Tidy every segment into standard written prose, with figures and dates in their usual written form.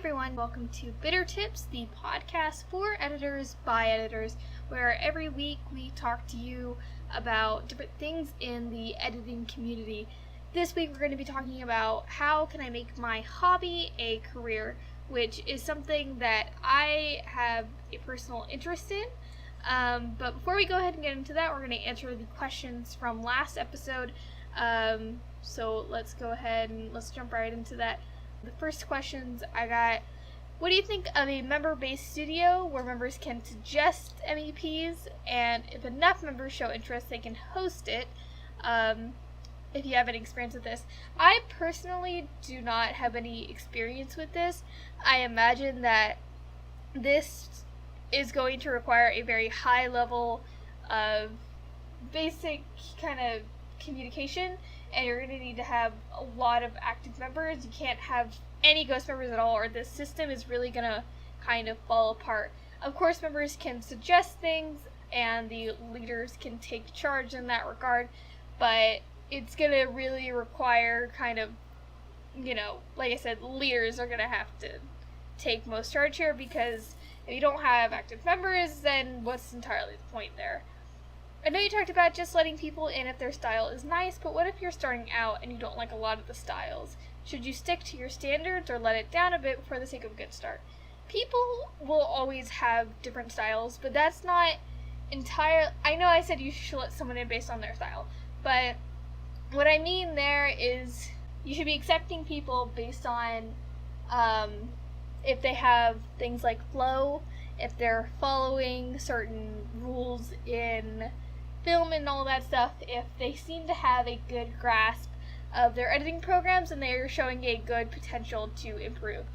everyone, welcome to Bitter Tips, the podcast for editors by editors, where every week we talk to you about different things in the editing community. This week we're going to be talking about how can I make my hobby a career, which is something that I have a personal interest in. But before we go ahead and get into that, we're going to answer the questions from last episode. So let's go ahead and let's jump right into that. The first questions I got: what do you think of a member-based studio where members can suggest MEPs, and if enough members show interest, they can host it? If you have any experience with this. I personally do not have any experience with this. I imagine that this is going to require a very high level of basic kind of communication, and you're going to need to have a lot of active members. You can't have any ghost members at all, or this system is really going to kind of fall apart. Of course, members can suggest things, and the leaders can take charge in that regard, but it's going to really require kind of, like I said, leaders are going to have to take most charge here, because if you don't have active members, then what's entirely the point there? I know you talked about just letting people in if their style is nice, but what if you're starting out and you don't like a lot of the styles? Should you stick to your standards or let it down a bit for the sake of a good start? People will always have different styles, but that's not I know I said you should let someone in based on their style, but what I mean there is you should be accepting people based on if they have things like flow, if they're following certain rules in film and all that stuff, if they seem to have a good grasp of their editing programs and they're showing a good potential to improve.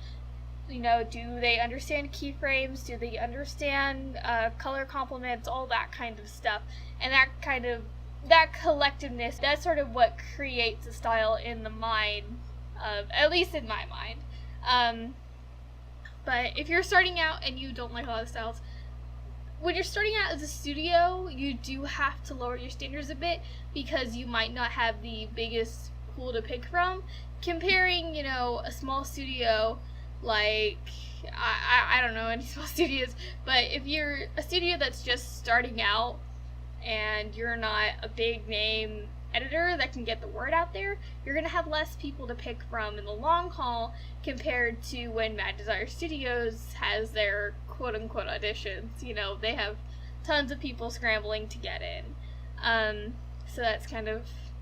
Do they understand keyframes? Do they understand color complements? All that kind of stuff. And that collectiveness, that's sort of what creates a style in the mind of, at least in my mind. But if you're starting out and you don't like a lot of styles, when you're starting out as a studio, you do have to lower your standards a bit, because you might not have the biggest pool to pick from. Comparing, a small studio, like, I don't know any small studios, but if you're a studio that's just starting out and you're not a big name editor that can get the word out there, you're going to have less people to pick from in the long haul compared to when Mad Desire Studios has their quote-unquote auditions. They have tons of people scrambling to get in. So that's kind of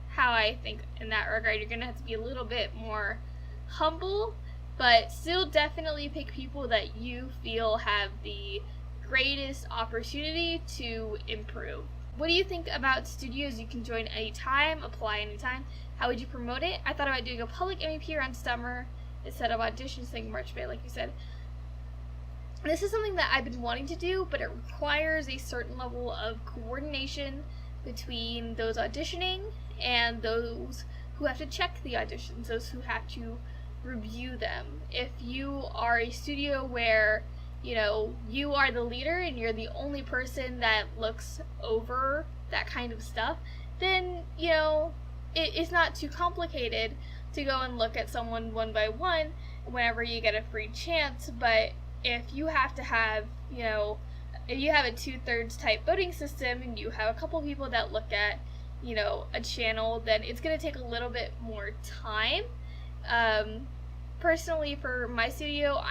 how I think in that regard. You're going to have to be a little bit more humble, but still definitely pick people that you feel have the greatest opportunity to improve. What do you think about studios you can join anytime, apply anytime? How would you promote it? I thought about doing a public MEP around summer instead of auditions saying March, May, like you said. This is something that I've been wanting to do, but it requires a certain level of coordination between those auditioning and those who have to check the auditions, those who have to review them. If you are a studio where you are the leader and you're the only person that looks over that kind of stuff, then, it's not too complicated to go and look at someone one by one whenever you get a free chance. But if you have to have, if you have a 2/3 type voting system and you have a couple people that look at, a channel, then it's going to take a little bit more time. Personally, for my studio,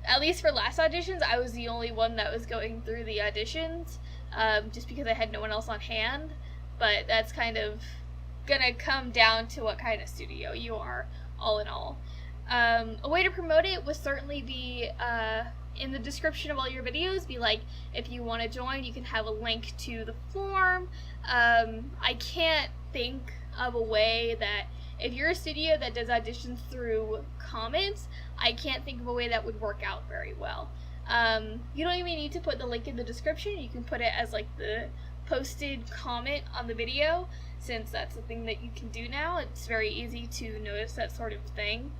at least for last auditions, I was the only one that was going through the auditions, just because I had no one else on hand. But that's kind of gonna come down to what kind of studio you are, all in all. A way to promote it would certainly be in the description of all your videos. Be like, if you want to join, you can have a link to the form. I can't think of a way that, if you're a studio that does auditions through comments, I can't think of a way that would work out very well. You don't even need to put the link in the description. You can put it as like the posted comment on the video, since that's the thing that you can do now. It's very easy to notice that sort of thing.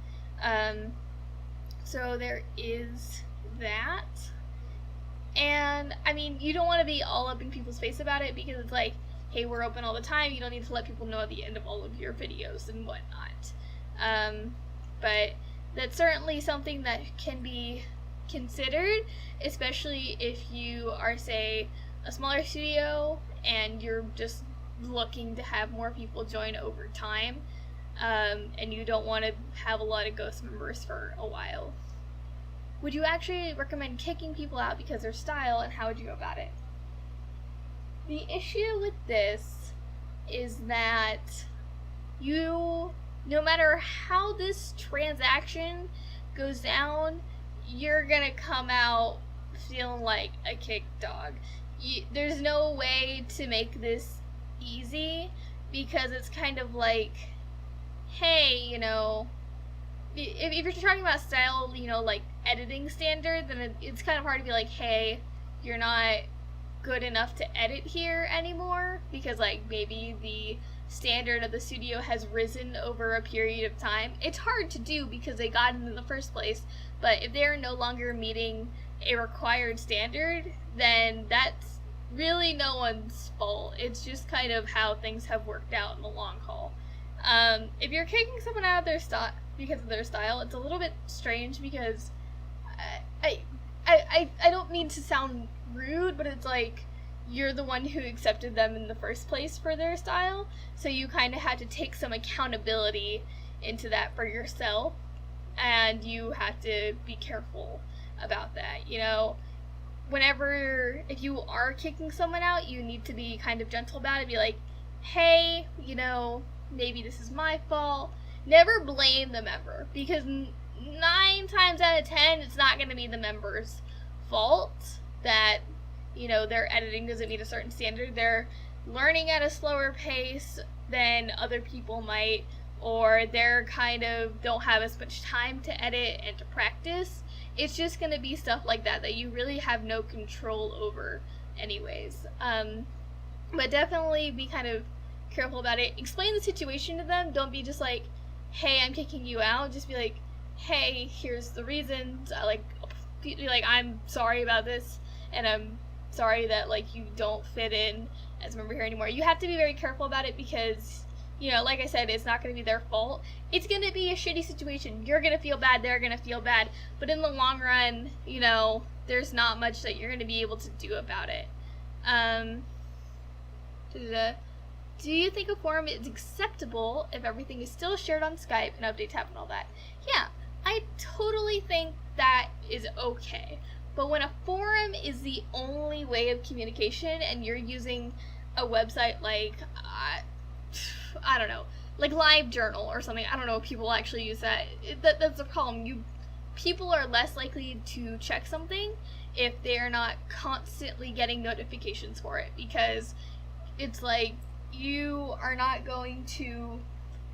So there is that. And, you don't want to be all up in people's face about it, because it's like, hey, we're open all the time. You don't need to let people know at the end of all of your videos and whatnot. But that's certainly something that can be considered, especially if you are, say, a smaller studio and you're just looking to have more people join over time, and you don't want to have a lot of ghost members for a while. Would you actually recommend kicking people out because of their style, and how would you go about it? The issue with this is that no matter how this transaction goes down, you're gonna come out feeling like a kicked dog. There's no way to make this easy, because it's kind of like, hey, if you're talking about style, like editing standard, then it's kind of hard to be like, hey, you're not good enough to edit here anymore, because like maybe the standard of the studio has risen over a period of time. It's hard to do because they got it in the first place, but if they're no longer meeting a required standard, then that's really no one's fault. It's just kind of how things have worked out in the long haul. If you're kicking someone out of their because of their style, it's a little bit strange, because I don't mean to sound rude, but it's like, you're the one who accepted them in the first place for their style, so you kind of had to take some accountability into that for yourself, and you have to be careful about that. If you are kicking someone out, you need to be kind of gentle about it. Be like, hey, maybe this is my fault. Never blame the member, because 9 times out of 10, it's not going to be the member's fault that, their editing doesn't meet a certain standard. They're learning at a slower pace than other people might, or they're kind of don't have as much time to edit and to practice. It's just going to be stuff like that you really have no control over anyways. But definitely be kind of careful about it. Explain the situation to them. Don't be just like, hey, I'm kicking you out. Just be like, hey, here's the reasons. I'm sorry about this, and I'm sorry that you don't fit in as a member here anymore. You have to be very careful about it, because like I said, it's not going to be their fault. It's going to be a shitty situation. You're going to feel bad, they're going to feel bad, but in the long run, there's not much that you're going to be able to do about it. Do you think a forum is acceptable if everything is still shared on Skype and updates happen and all that? Yeah, I totally think that is okay. But when a forum is the only way of communication, and you're using a website like, I don't know, like LiveJournal or something, I don't know if people actually use that. That's the problem. People are less likely to check something if they're not constantly getting notifications for it, because it's like, you are not going to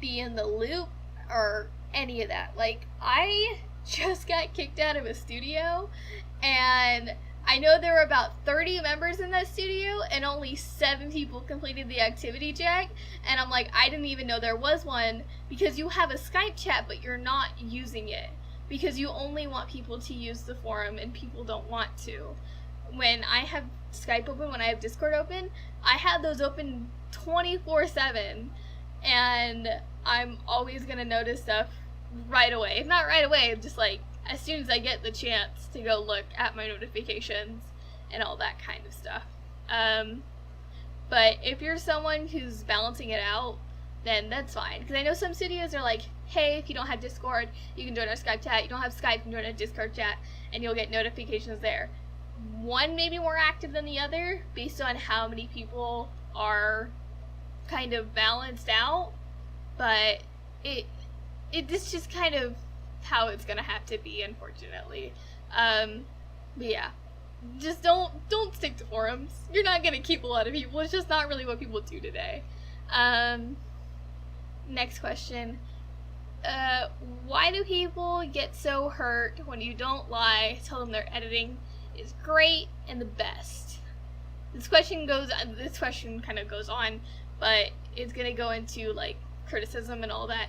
be in the loop or any of that. Like, I just got kicked out of a studio, and I know there were about 30 members in that studio, and only 7 people completed the activity check, and I'm like, I didn't even know there was one, because you have a Skype chat, but you're not using it, because you only want people to use the forum, and people don't want to. When I have Skype open, when I have Discord open, I have those open 24/7, and I'm always going to notice stuff right away. If not right away, just as soon as I get the chance to go look at my notifications and all that kind of stuff. But if you're someone who's balancing it out, then that's fine. Because I know some studios are like, hey, if you don't have Discord, you can join our Skype chat. You don't have Skype, you can join our Discord chat, and you'll get notifications there. One may be more active than the other based on how many people are kind of balanced out, but it's just kind of how it's gonna have to be, unfortunately. But yeah, just don't stick to forums. You're not gonna keep a lot of people. It's just not really what people do today. Next question. Why do people get so hurt when you don't lie, tell them their editing is great and the best? This question kind of goes on, but it's gonna go into criticism and all that.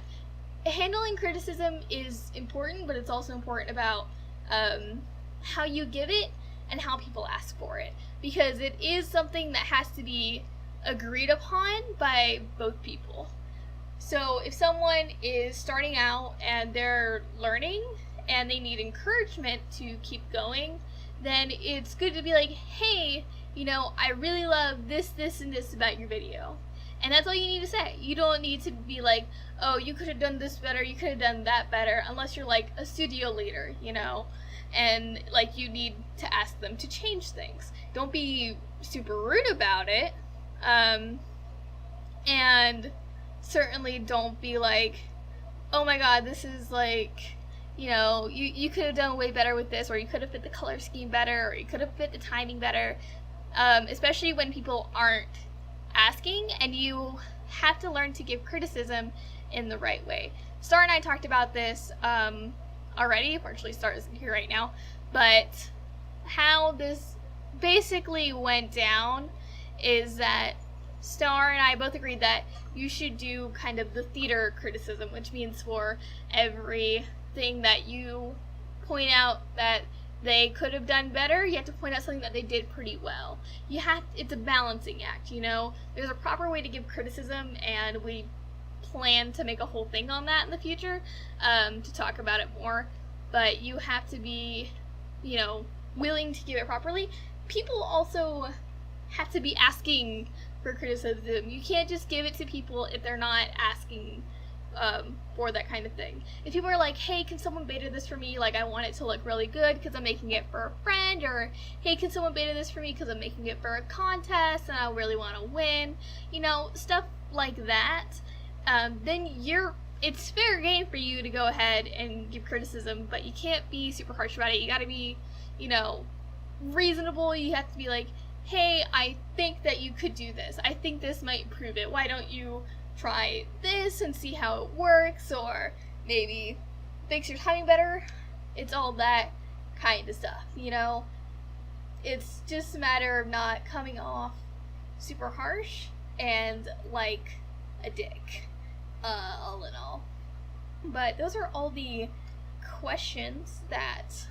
Handling criticism is important, but it's also important about how you give it and how people ask for it, because it is something that has to be agreed upon by both people. So if someone is starting out and they're learning and they need encouragement to keep going, then it's good to be like, hey, I really love this, and this about your video. And that's all you need to say. You don't need to be like, oh, you could have done this better, you could have done that better, unless you're like a studio leader, and like you need to ask them to change things. Don't be super rude about it. And certainly don't be like, oh my god, this is like, you could have done way better with this, or you could have fit the color scheme better, or you could have fit the timing better. Especially when people aren't asking, and you have to learn to give criticism in the right way. Star and I talked about this already. Unfortunately, Star isn't here right now, but how this basically went down is that Star and I both agreed that you should do kind of the theater criticism, which means for everything that you point out that they could have done better, you have to point out something that they did pretty well. It's a balancing act, There's a proper way to give criticism, and we plan to make a whole thing on that in the future, to talk about it more. But you have to be, willing to give it properly. People also have to be asking for criticism. You can't just give it to people if they're not asking for that kind of thing. If people are like, hey, can someone beta this for me? Like, I want it to look really good because I'm making it for a friend, or hey, can someone beta this for me because I'm making it for a contest and I really want to win, stuff like that, then it's fair game for you to go ahead and give criticism, but you can't be super harsh about it. You gotta be, reasonable. You have to be like, hey, I think that you could do this. I think this might improve it. Why don't you try this and see how it works, or maybe fix your timing better? It's all that kind of stuff, It's just a matter of not coming off super harsh and like a dick, all in all. But those are all the questions that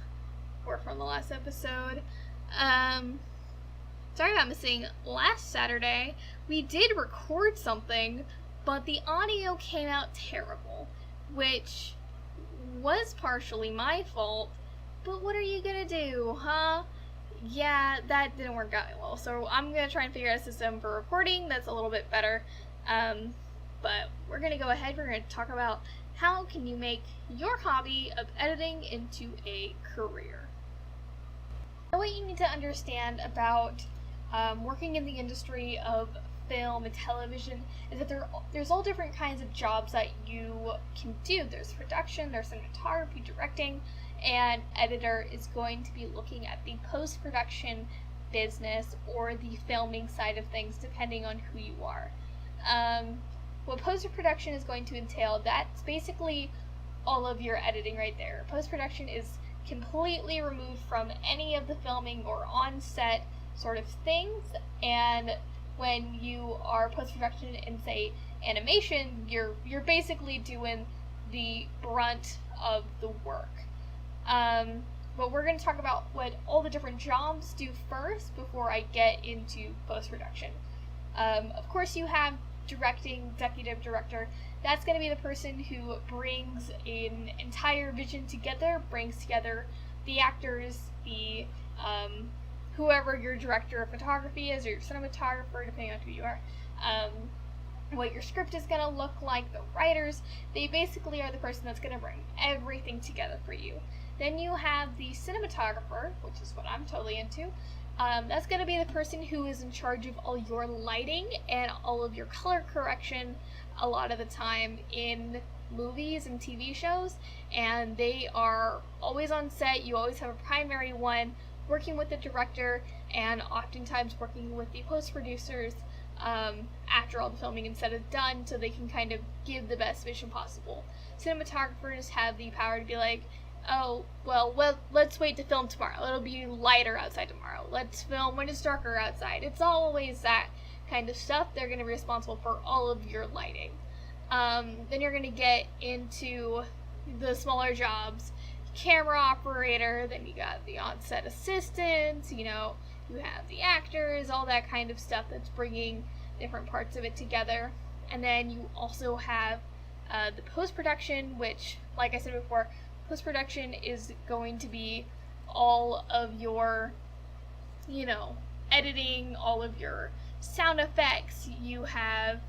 were from the last episode. Sorry about missing last Saturday. We did record something, but the audio came out terrible, which was partially my fault, but what are you gonna do, huh? Yeah, that didn't work out well, so I'm gonna try and figure out a system for recording that's a little bit better, but we're gonna go ahead, we're gonna talk about how can you make your hobby of editing into a career. What you need to understand about working in the industry of film and television is that there's all different kinds of jobs that you can do. There's production, there's cinematography, directing, and editor is going to be looking at the post-production business or the filming side of things, depending on who you are. What post-production is going to entail, that's basically all of your editing right there. Post-production is completely removed from any of the filming or on-set sort of things, and when you are post-production in, say, animation, you're basically doing the brunt of the work. But we're going to talk about what all the different jobs do first before I get into post-production. Of course, you have directing, executive director. That's going to be the person who brings an entire vision together, brings together the actors, the whoever your director of photography is, or your cinematographer, depending on who you are, what your script is going to look like, the writers. They basically are the person that's going to bring everything together for you. Then you have the cinematographer, which is what I'm totally into. That's going to be the person who is in charge of all your lighting and all of your color correction a lot of the time in movies and TV shows, and they are always on set. You always have a primary one working with the director, and oftentimes working with the post-producers after all the filming and set is done, so they can kind of give the best vision possible. Cinematographers have the power to be like, oh, well, let's wait to film tomorrow. It'll be lighter outside tomorrow. Let's film when it's darker outside. It's always that kind of stuff. They're going to be responsible for all of your lighting. Then you're going to get into the smaller jobs. Camera operator, then you got the on-set assistants, you have the actors, all that kind of stuff that's bringing different parts of it together. And then you also have the post-production, which, like I said before, post-production is going to be all of your, editing, all of your sound effects. You have,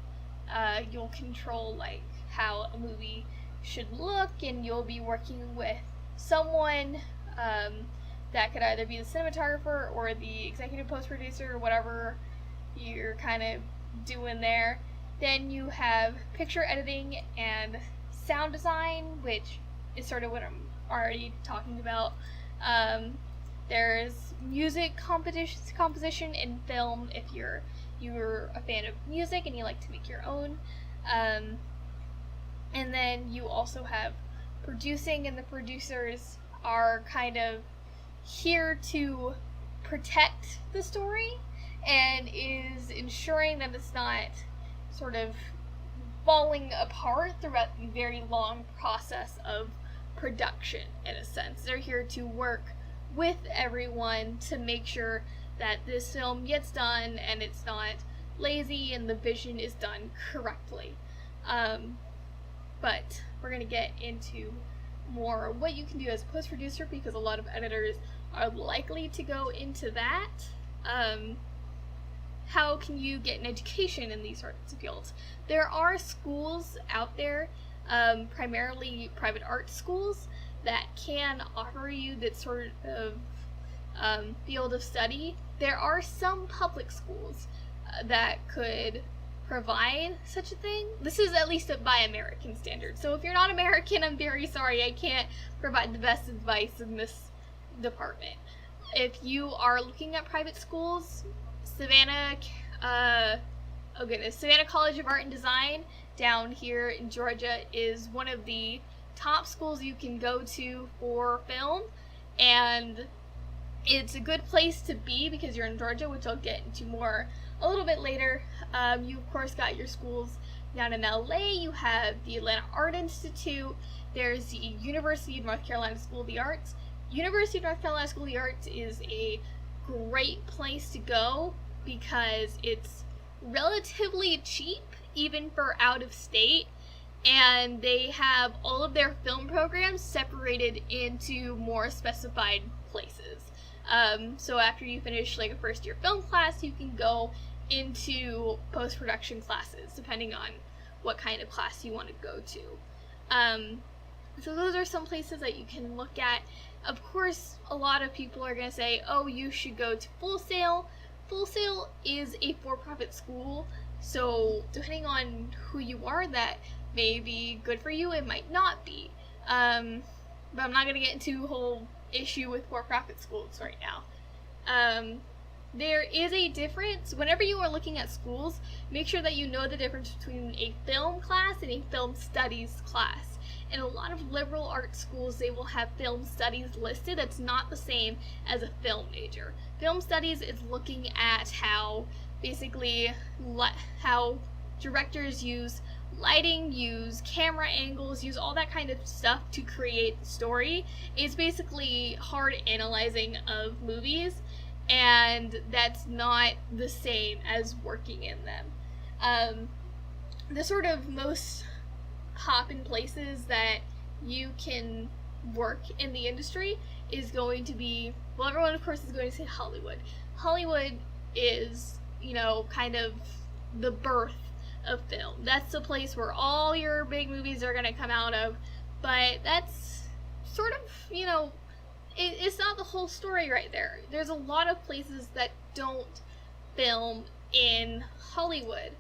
you'll control, like, how a movie should look, and you'll be working with someone that could either be the cinematographer or the executive post-producer or whatever you're kind of doing there. Then you have picture editing and sound design, which is sort of what I'm already talking about. There's music composition in film if you're a fan of music and you like to make your own. And then you also have producing, and the producers are kind of here to protect the story and is ensuring that it's not sort of falling apart throughout the very long process of production, in a sense. They're here to work with everyone to make sure that this film gets done and it's not lazy and the vision is done correctly. But we're going to get into more what you can do as a post-producer, because a lot of editors are likely to go into that. How can you get an education in these sorts of fields? There are schools out there, primarily private art schools, that can offer you that sort of field of study. There are some public schools that could provide such a thing. This is at least by American standards. So if you're not American, I'm very sorry. I can't provide the best advice in this department. If you are looking at private schools, Savannah College of Art and Design down here in Georgia is one of the top schools you can go to for film, and it's a good place to be because you're in Georgia, which I'll get into more a little bit later. You of course got your schools down in LA. You have the Atlanta Art Institute. There's the University of North Carolina School of the Arts. University of North Carolina School of the Arts is a great place to go because it's relatively cheap, even for out of state, and they have all of their film programs separated into more specified places. So after you finish like a first year film class, you can go into post-production classes, depending on what kind of class you want to go to. So those are some places that you can look at. Of course, a lot of people are going to say, oh, you should go to Full Sail. Full Sail is a for-profit school, so depending on who you are, that may be good for you, it might not be. But I'm not going to get into a whole issue with for-profit schools right now. There is a difference. Whenever you are looking at schools, make sure that you know the difference between a film class and a film studies class. In a lot of liberal arts schools, they will have film studies listed. That's not the same as a film major. Film studies is looking at how how directors use lighting, use camera angles, use all that kind of stuff to create the story. It's basically hard analyzing of movies, and that's not the same as working in them. The sort of most common places that you can work in the industry is going to be, well, everyone of course is going to say Hollywood. Hollywood is, kind of the birth of film. That's the place where all your big movies are going to come out of, but that's sort of, it's not the whole story right there. There's a lot of places that don't film in Hollywood.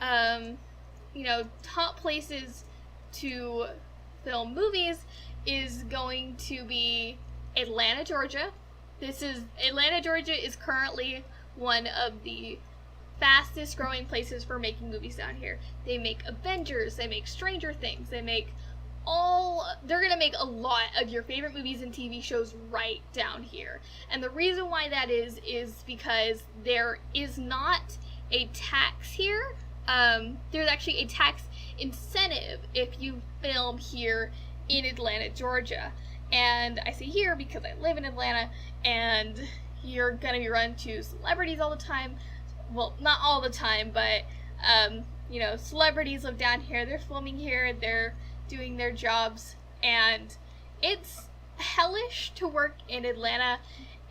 Top places to film movies is going to be Atlanta, Georgia. Atlanta, Georgia is currently one of the fastest growing places for making movies down here. They make Avengers, they make Stranger Things, they're gonna make a lot of your favorite movies and TV shows right down here. And the reason why that is because there is not a tax here. There's actually a tax incentive if you film here in Atlanta, Georgia. And I say here because I live in Atlanta, and you're gonna be run to celebrities all the time. Well, not all the time, but celebrities live down here. They're filming here. They're doing their jobs. And it's hellish to work in Atlanta.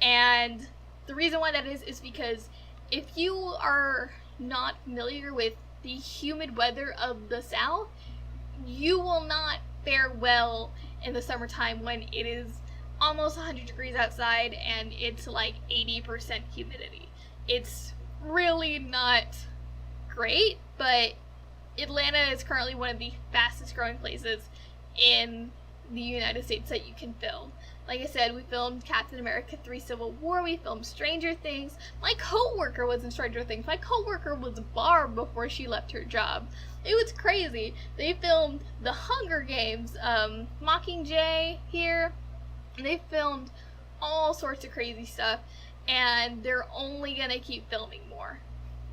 And the reason why that is because if you are not familiar with the humid weather of the South, you will not fare well in the summertime when it is almost 100 degrees outside and it's like 80% humidity. It's really not great, but Atlanta is currently one of the fastest growing places in the United States that you can film. Like I said, we filmed Captain America 3 Civil War, we filmed Stranger Things. My co-worker was in Stranger Things. My co-worker was Barb before she left her job. It was crazy. They filmed The Hunger Games, Mockingjay here. They filmed all sorts of crazy stuff, and they're only gonna keep filming more.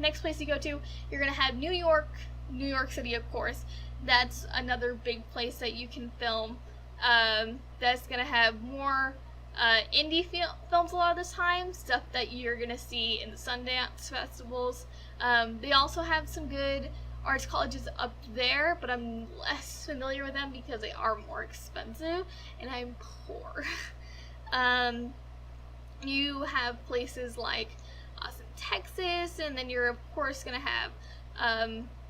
Next place you go to, you're gonna have New York City, of course. That's another big place that you can film. That's gonna have more indie films a lot of the time, stuff that you're gonna see in the Sundance festivals. They also have some good arts colleges up there, but I'm less familiar with them because they are more expensive and I'm poor. You have places like Austin, Texas, and then you're of course gonna have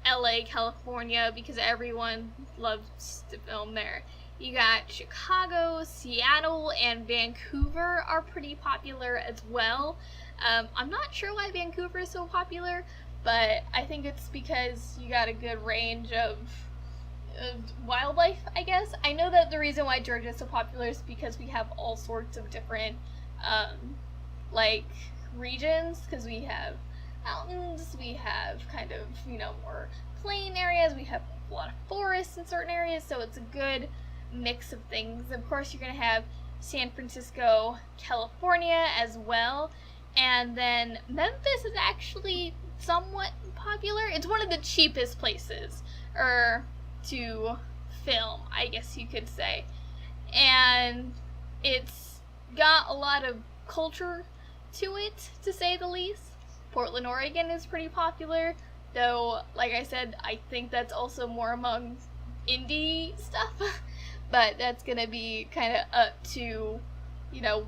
LA, California, because everyone loves to film there. You got Chicago, Seattle, and Vancouver are pretty popular as well. I'm not sure why Vancouver is so popular, but I think it's because you got a good range of wildlife, I guess. I know that the reason why Georgia is so popular is because we have all sorts of different regions, because we have mountains, we have kind of, more plain areas, we have a lot of forests in certain areas, so it's a good mix of things. Of course, you're going to have San Francisco, California as well, and then Memphis is actually somewhat popular. It's one of the cheapest places to film, I guess you could say, and it's got a lot of culture to it, to say the least. Portland, Oregon is pretty popular, though, like I said, I think that's also more among indie stuff, but that's gonna be kind of up to,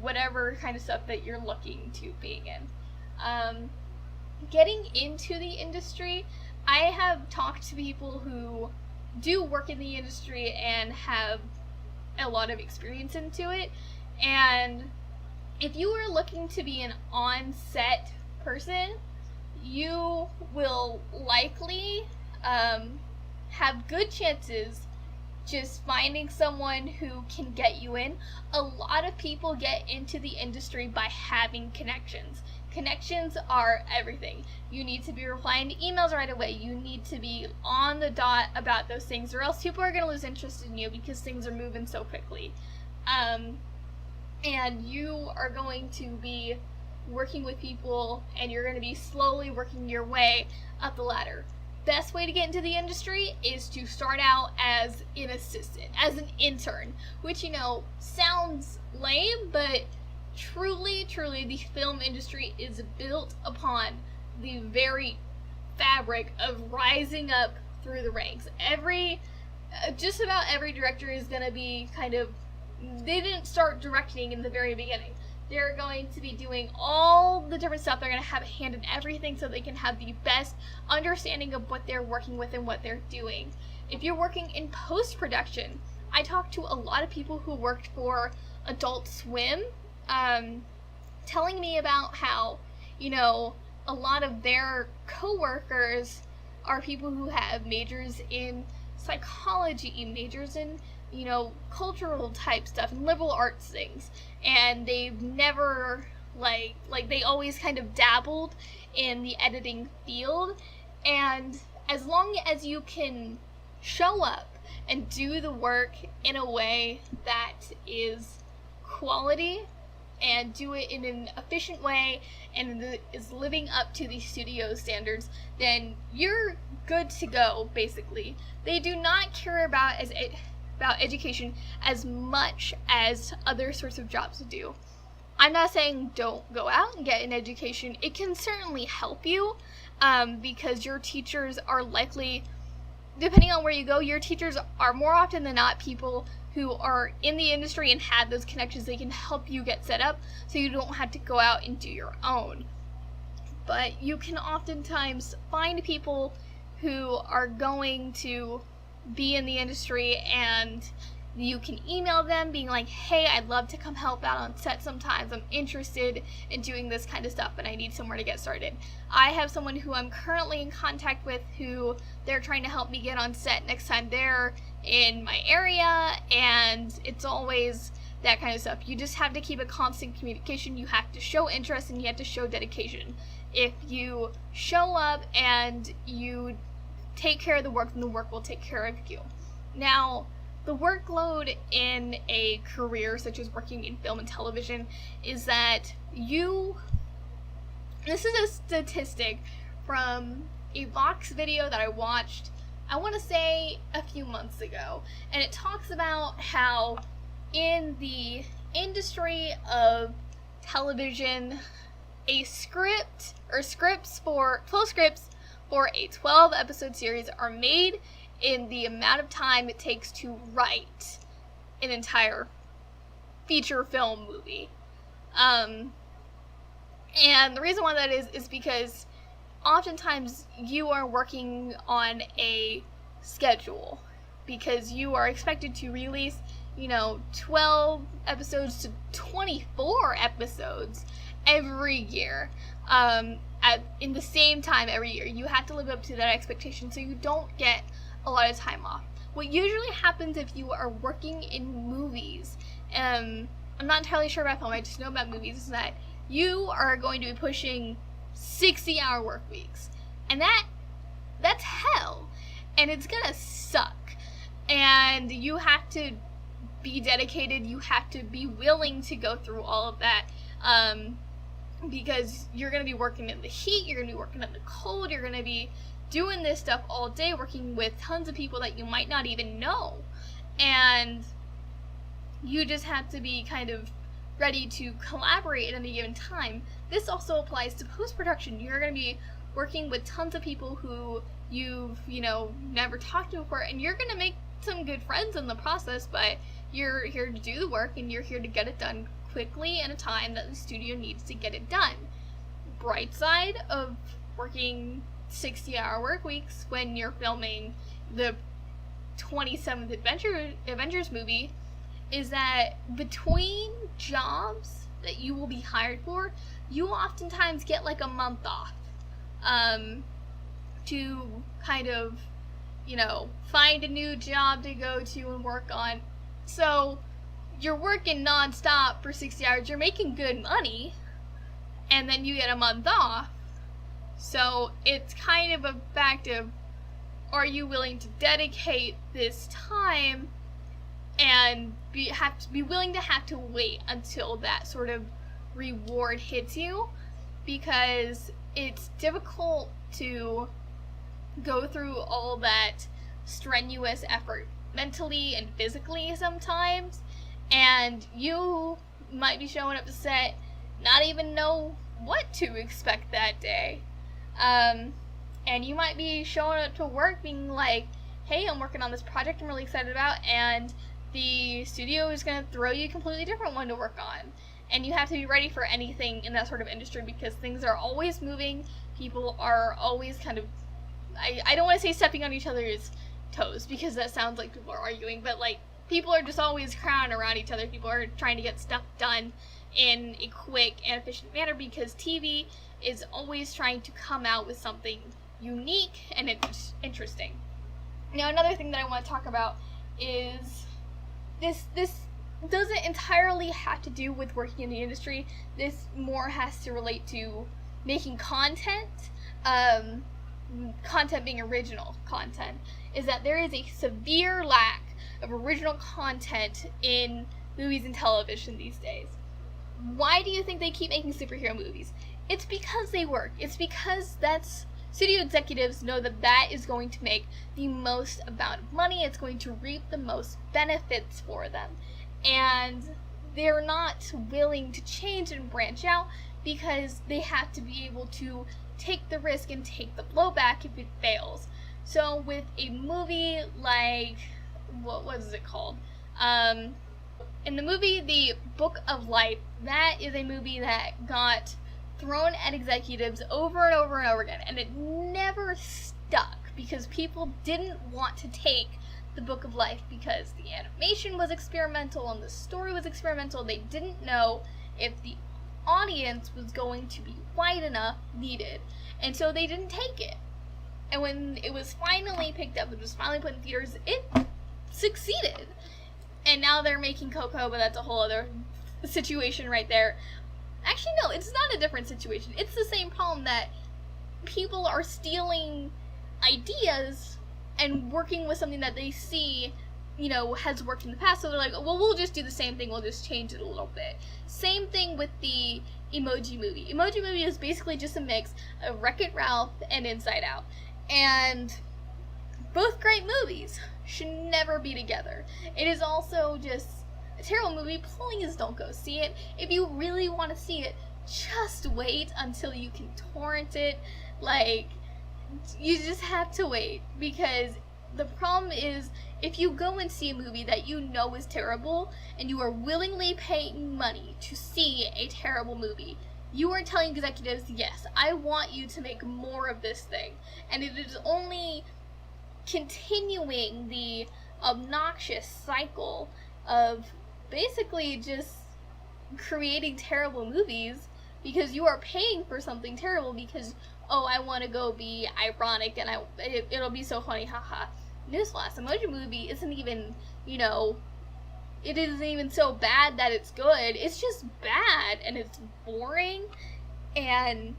whatever kind of stuff that you're looking to being in. Getting into the industry, I have talked to people who do work in the industry and have a lot of experience into it, and if you are looking to be an on-set person, you will likely have good chances just finding someone who can get you in. A lot of people get into the industry by having connections. Connections are everything. You need to be replying to emails right away. You need to be on the dot about those things, or else people are going to lose interest in you because things are moving so quickly. And you are going to be working with people, and you're going to be slowly working your way up the ladder. Best way to get into the industry is to start out as an assistant, as an intern, which, sounds lame, but truly, the film industry is built upon the very fabric of rising up through the ranks. Just about every director is going to be they didn't start directing in the very beginning. They're going to be doing all the different stuff. They're going to have a hand in everything so they can have the best understanding of what they're working with and what they're doing. If you're working in post-production, I talked to a lot of people who worked for Adult Swim, telling me about how, a lot of their co-workers are people who have majors in psychology, majors in cultural type stuff and liberal arts things, and they've never they always kind of dabbled in the editing field. And as long as you can show up and do the work in a way that is quality and do it in an efficient way and is living up to the studio standards, then you're good to go, basically. They do not care about education as much as other sorts of jobs do. I'm not saying don't go out and get an education. It can certainly help you, because your teachers are likely, depending on where you go, your teachers are more often than not people who are in the industry and have those connections. They can help you get set up so you don't have to go out and do your own. But you can oftentimes find people who are going to be in the industry, and you can email them being like, hey, I'd love to come help out on set sometimes. I'm interested in doing this kind of stuff, but I need somewhere to get started. I have someone who I'm currently in contact with who they're trying to help me get on set next time they're in my area, and it's always that kind of stuff. You just have to keep a constant communication. You have to show interest and you have to show dedication. If you show up and you take care of the work, then the work will take care of you. Now, the workload in a career such as working in film and television is that this is a statistic from a Vox video that I watched, I want to say a few months ago, and it talks about how in the industry of television, 12 scripts for a 12 episode series are made in the amount of time it takes to write an entire feature film movie. And the reason why that is because oftentimes you are working on a schedule because you are expected to release, 12 episodes to 24 episodes every year. In the same time every year. You have to live up to that expectation so you don't get a lot of time off. What usually happens if you are working in movies, I'm not entirely sure about film, I just know about movies, is that you are going to be pushing 60-hour work weeks. And that's hell. And it's gonna suck. And you have to be dedicated, you have to be willing to go through all of that. Because you're going to be working in the heat, you're going to be working in the cold, you're going to be doing this stuff all day, working with tons of people that you might not even know. And you just have to be kind of ready to collaborate at any given time. This also applies to post-production. You're going to be working with tons of people who you've, never talked to before, and you're going to make some good friends in the process, but you're here to do the work, and you're here to get it done quickly in a time that the studio needs to get it done. Bright side of working 60-hour work weeks when you're filming the 27th Avengers movie is that between jobs that you will be hired for, you oftentimes get like a month off to kind of, find a new job to go to and work on. So you're working non-stop for 60 hours, you're making good money, and then you get a month off. So it's kind of a fact of, are you willing to dedicate this time and have to be willing to have to wait until that sort of reward hits you? Because it's difficult to go through all that strenuous effort mentally and physically sometimes, and you might be showing up to set not even know what to expect that day. And you might be showing up to work being like, hey, I'm working on this project I'm really excited about, and the studio is going to throw you a completely different one to work on. And you have to be ready for anything in that sort of industry because things are always moving. People are always kind of, I don't want to say stepping on each other's toes because that sounds like people are arguing, but like people are just always crowding around each other. People are trying to get stuff done in a quick and efficient manner because TV is always trying to come out with something unique and interesting. Now, another thing that I want to talk about is this doesn't entirely have to do with working in the industry. This more has to relate to making content, content being original content, is that there is a severe lack of original content in movies and television these days. Why do you think they keep making superhero movies? It's because they work. It's because studio executives know that is going to make the most amount of money. It's going to reap the most benefits for them. And they're not willing to change and branch out because they have to be able to take the risk and take the blowback if it fails. So with a movie like, what was it called? In the movie The Book of Life, that is a movie that got thrown at executives over and over and over again, and it never stuck because people didn't want to take The Book of Life because the animation was experimental and the story was experimental. They didn't know if the audience was going to be wide enough needed, and so they didn't take it. And when it was finally picked up, it was finally put in theaters, it succeeded. And now they're making Coco, but that's a whole other situation right there. Actually, no, it's not a different situation. It's the same problem that people are stealing ideas and working with something that they see, has worked in the past. So they're like, well, we'll just do the same thing. We'll just change it a little bit. Same thing with the Emoji Movie. Emoji Movie is basically just a mix of Wreck-It Ralph and Inside Out. And both great movies should never be together. It is also just a terrible movie. Please don't go see it. If you really want to see it, just wait until you can torrent it. You just have to wait, because the problem is, if you go and see a movie that you know is terrible, and you are willingly paying money to see a terrible movie, you are telling executives, yes, I want you to make more of this thing. And it is only continuing the obnoxious cycle of basically just creating terrible movies because you are paying for something terrible because, oh, I want to go be ironic and it'll be so funny, haha. Newsflash, Emoji Movie isn't even, it isn't even so bad that it's good. It's just bad and it's boring, and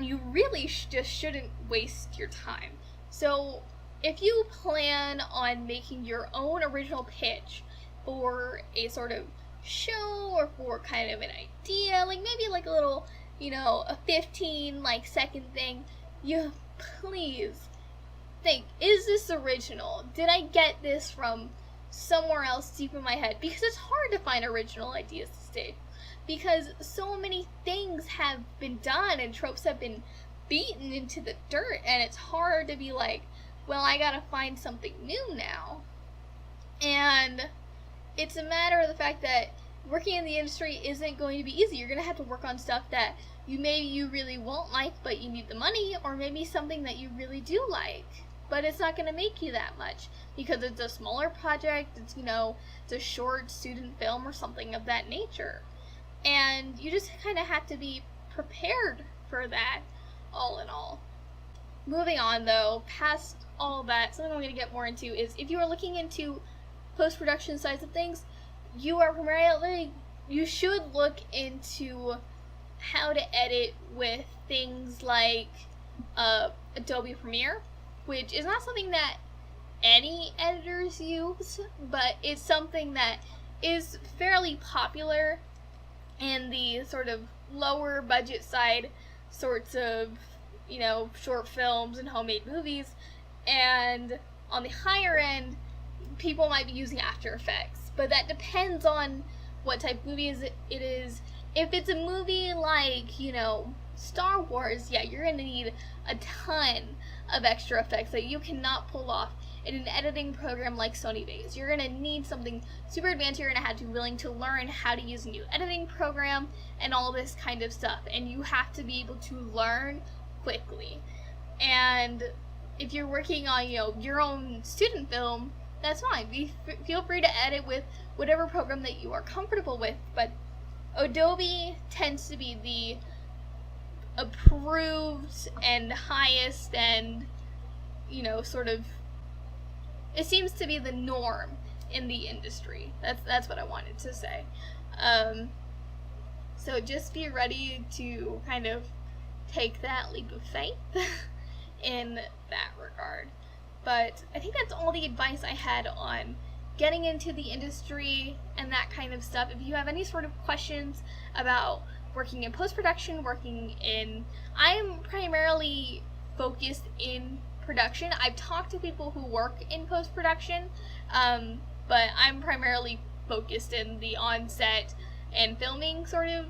you really just shouldn't waste your time. So if you plan on making your own original pitch for a sort of show or for kind of an idea, maybe a little, a 15 second thing, you please think, is this original? Did I get this from somewhere else deep in my head? Because it's hard to find original ideas these days, because so many things have been done and tropes have been beaten into the dirt, and it's hard to be like, well, I gotta find something new now. And it's a matter of the fact that working in the industry isn't going to be easy. You're gonna have to work on stuff that you really won't like, but you need the money, or maybe something that you really do like, but it's not gonna make you that much because it's a smaller project. It's it's a short student film or something of that nature, and you just kind of have to be prepared for that. All in all, moving on though, past all that, something I'm going to get more into is, if you are looking into post-production sides of things, you should look into how to edit with things like Adobe Premiere, which is not something that any editors use, but it's something that is fairly popular in the sort of lower budget side sorts of, short films and homemade movies. And on the higher end, people might be using After Effects, but that depends on what type of movie it is. If it's a movie like, Star Wars, yeah, you're going to need a ton of extra effects that you cannot pull off in an editing program like Sony Vegas. You're going to need something super advanced. You're going to have to be willing to learn how to use a new editing program and all this kind of stuff, and you have to be able to learn quickly. And if you're working on, your own student film, that's fine. Feel free to edit with whatever program that you are comfortable with, but Adobe tends to be the approved and highest, and sort of, it seems to be the norm in the industry. That's what I wanted to say. So just be ready to kind of take that leap of faith in that regard. But I think that's all the advice I had on getting into the industry and that kind of stuff. If you have any sort of questions about working in post-production, I am primarily focused in production. I've talked to people who work in post-production, but I'm primarily focused in the on-set and filming sort of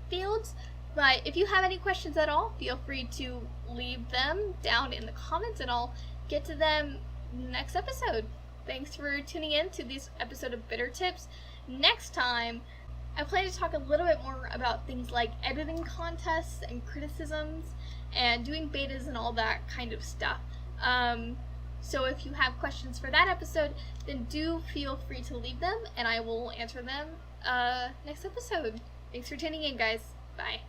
fields. But if you have any questions at all, feel free to leave them down in the comments and I'll get to them next episode. Thanks for tuning in to this episode of Bitter Tips. Next time, I plan to talk a little bit more about things like editing contests and criticisms and doing betas and all that kind of stuff. So if you have questions for that episode, then do feel free to leave them and I will answer them next episode. Thanks for tuning in, guys. Bye.